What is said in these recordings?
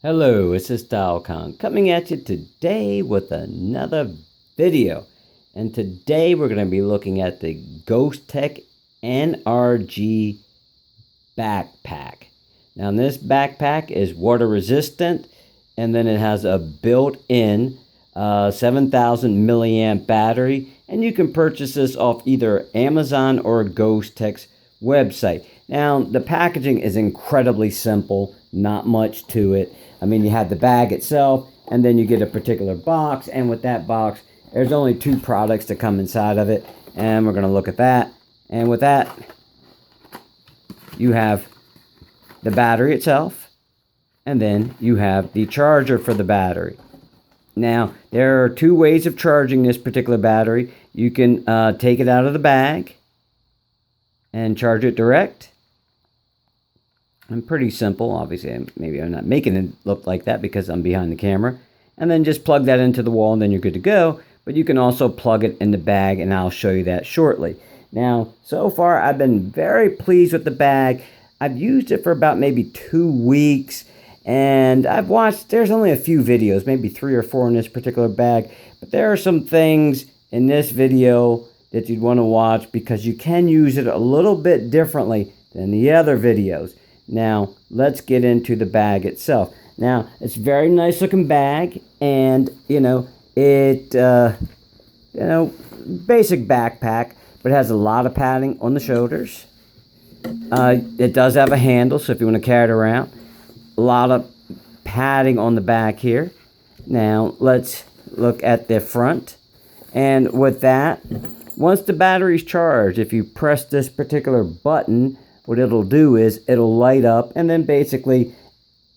Hello, this is Dialcon coming at you today with another video. And today we're going to be looking at the GhosTek NRG Backpack. Now this backpack is water resistant, and then it has a built-in 7,000 milliamp battery, and you can purchase this off either Amazon or GhosTek's website. Now the packaging is incredibly simple, not much to it. I mean, you have the bag itself, and then you get a particular box, and with that box there's only two products that come inside of it, and we're going to look at that. And with that, you have the battery itself, and then you have the charger for the battery. Now there are two ways of charging this particular battery. You can take it out of the bag and charge it direct. And pretty simple. Obviously, maybe I'm not making it look like that because I'm behind the camera. And then just plug that into the wall, and then you're good to go. But you can also plug it in the bag, and I'll show you that shortly. Now, so far, I've been very pleased with the bag. I've used it for about maybe 2 weeks, and I've watched, there's only a few videos, maybe 3 or 4 in this particular bag. But there are some things in this video that you'd want to watch because you can use it a little bit differently than the other videos. Now, let's get into the bag itself. Now, it's a very nice looking bag, and, basic backpack, but it has a lot of padding on the shoulders. It does have a handle, so if you want to carry it around. A lot of padding on the back here. Now, let's look at the front. And with that, once the battery's charged, if you press this particular button, what it'll do is it'll light up, and then basically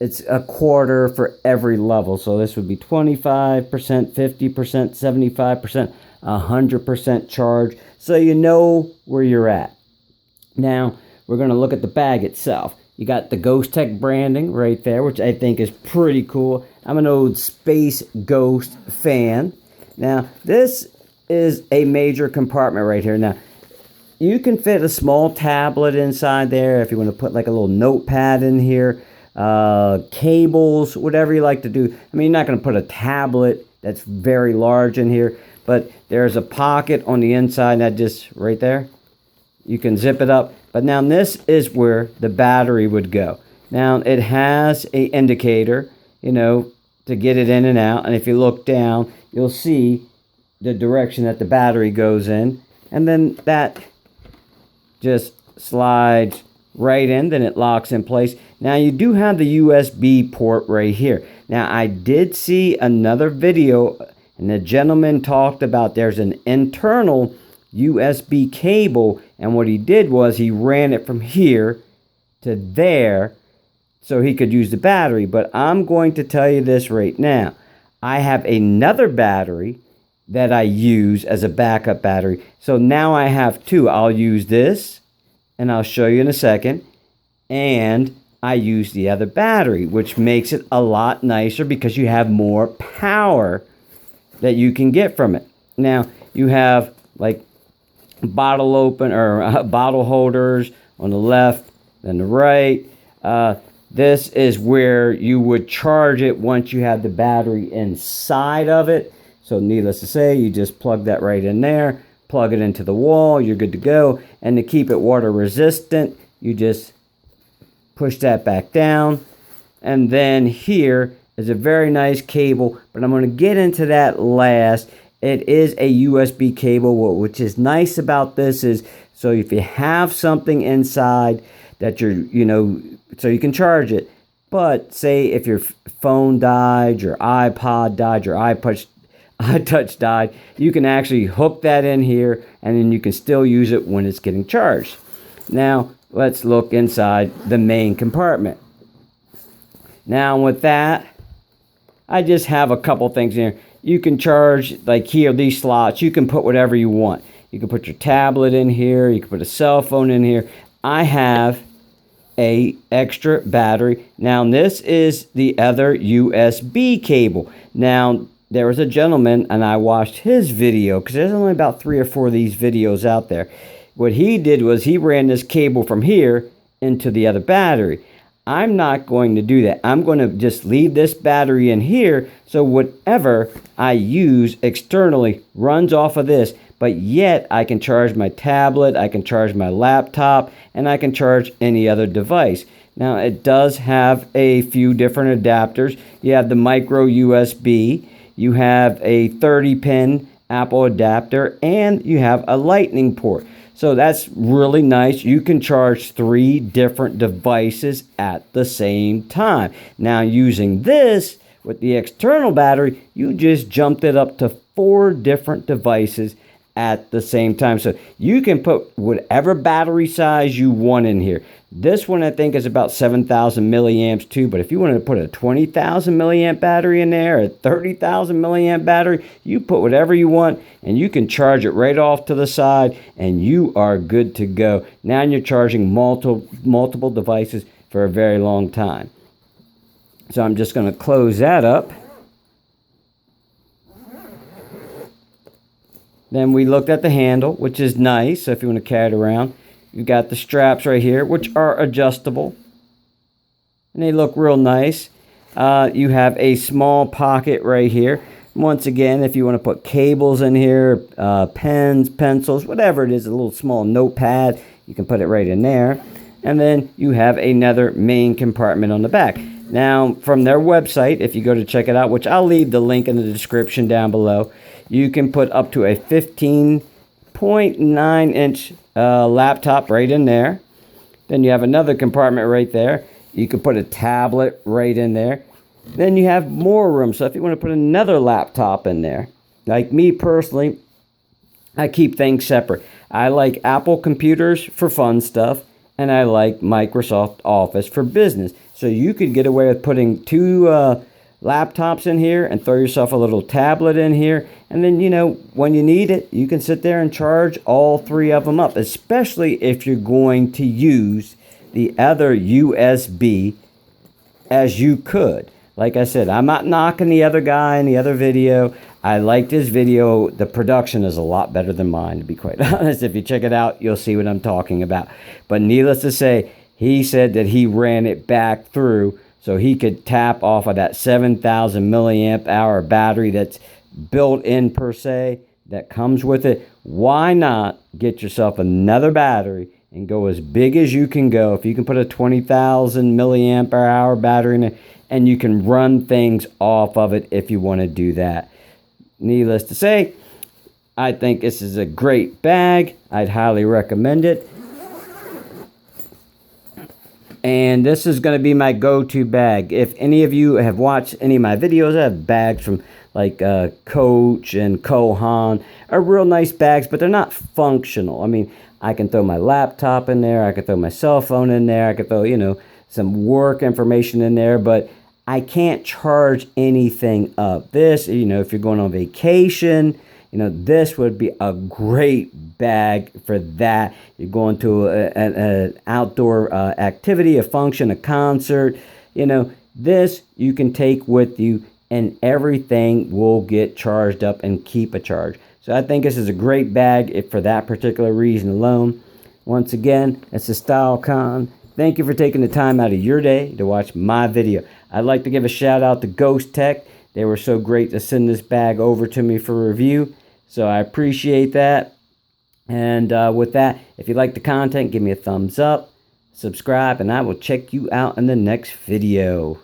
it's a quarter for every level. So this would be 25%, 50%, 75%, 100% charge, so you know where you're at. Now we're going to look at the bag itself. You got the GhosTek branding right there, which I think is pretty cool. I'm an old Space Ghost fan. Now this is a major compartment right here. Now you can fit a small tablet inside there if you want to put like a little notepad in here, cables, whatever you like to do. I mean, you're not going to put a tablet that's very large in here, but there's a pocket on the inside, and that just right there, you can zip it up. But now this is where the battery would go. Now it has a indicator, to get it in and out, and if you look down, you'll see the direction that the battery goes in, and then that just slides right in, then it locks in place. Now you do have the USB port right here. Now I did see another video, and the gentleman talked about there's an internal USB cable, and what he did was he ran it from here to there so he could use the battery. But I'm going to tell you this right now. I have another battery that I use as a backup battery. So now I have two. I'll use this, and I'll show you in a second. And I use the other battery, which makes it a lot nicer because you have more power that you can get from it. Now, you have like bottle bottle holders on the left and the right. This is where you would charge it once you have the battery inside of it. So needless to say, you just plug that right in there, plug it into the wall, you're good to go. And to keep it water resistant, you just push that back down. And then here is a very nice cable, but I'm going to get into that last. It is a USB cable. Which is nice about this is, so if you have something inside that so you can charge it. But say if your phone died, your iPod died, your iTouch died, you can actually hook that in here, and then you can still use it when it's getting charged. Now let's look inside the main compartment. Now with that, I just have a couple things in here. You can charge, like here, these slots, you can put whatever you want. You can put your tablet in here, you can put a cell phone in here. I have a extra battery. Now this is the other USB cable. Now there was a gentleman, and I watched his video because there's only about 3 or 4 of these videos out there. What he did was he ran this cable from here into the other battery. I'm not going to do that. I'm going to just leave this battery in here, so whatever I use externally runs off of this, but yet I can charge my tablet, I can charge my laptop, and I can charge any other device. Now, it does have a few different adapters. You have the micro USB, you have a 30-pin Apple adapter, and you have a lightning port. So that's really nice. You can charge 3 different devices at the same time. Now, using this with the external battery, you just jumped it up to 4 different devices at the same time. So you can put whatever battery size you want in here. This one I think is about 7,000 milliamps too, but if you wanted to put a 20,000 milliamp battery in there, a 30,000 milliamp battery, you put whatever you want and you can charge it right off to the side and you are good to go. Now you're charging multiple devices for a very long time. So I'm just going to close that up. Then we looked at the handle, which is nice. So if you want to carry it around, you got the straps right here, which are adjustable. And they look real nice. You have a small pocket right here. Once again, if you want to put cables in here, pens, pencils, whatever it is, a little small notepad, you can put it right in there. And then you have another main compartment on the back. Now, from their website, if you go to check it out, which I'll leave the link in the description down below, you can put up to a 15.9-inch laptop right in there. Then you have another compartment right there. You can put a tablet right in there. Then you have more room. So if you want to put another laptop in there, like me personally, I keep things separate. I like Apple computers for fun stuff, and I like Microsoft Office for business. So you could get away with putting 2 laptops in here and throw yourself a little tablet in here. And then, you know, when you need it, you can sit there and charge all 3 of them up, especially if you're going to use the other USB as you could. Like I said, I'm not knocking the other guy in the other video. I liked his video. The production is a lot better than mine, to be quite honest. If you check it out, you'll see what I'm talking about. But needless to say, he said that he ran it back through so he could tap off of that 7,000 milliamp hour battery that's built in per se, that comes with it. Why not get yourself another battery and go as big as you can go? If you can put a 20,000 milliamp hour battery in it, and you can run things off of it if you want to do that. Needless to say, I think this is a great bag. I'd highly recommend it. And this is going to be my go-to bag. If any of you have watched any of my videos, I have bags from like Coach and Kohan. Are real nice bags, but they're not functional. I mean, I can throw my laptop in there. I can throw my cell phone in there. I can throw, you know, some work information in there, but I can't charge anything up. This, you know, if you're going on vacation, you know, this would be a great bag for that. You're going to an outdoor activity, a function, a concert, you know, this you can take with you and everything will get charged up and keep a charge. So I think this is a great bag for that particular reason alone. Once again, it's a StyleCon. Thank you for taking the time out of your day to watch my video. I'd like to give a shout out to GhosTek. They were so great to send this bag over to me for review. So I appreciate that. And with that, if you like the content, give me a thumbs up, subscribe, and I will check you out in the next video.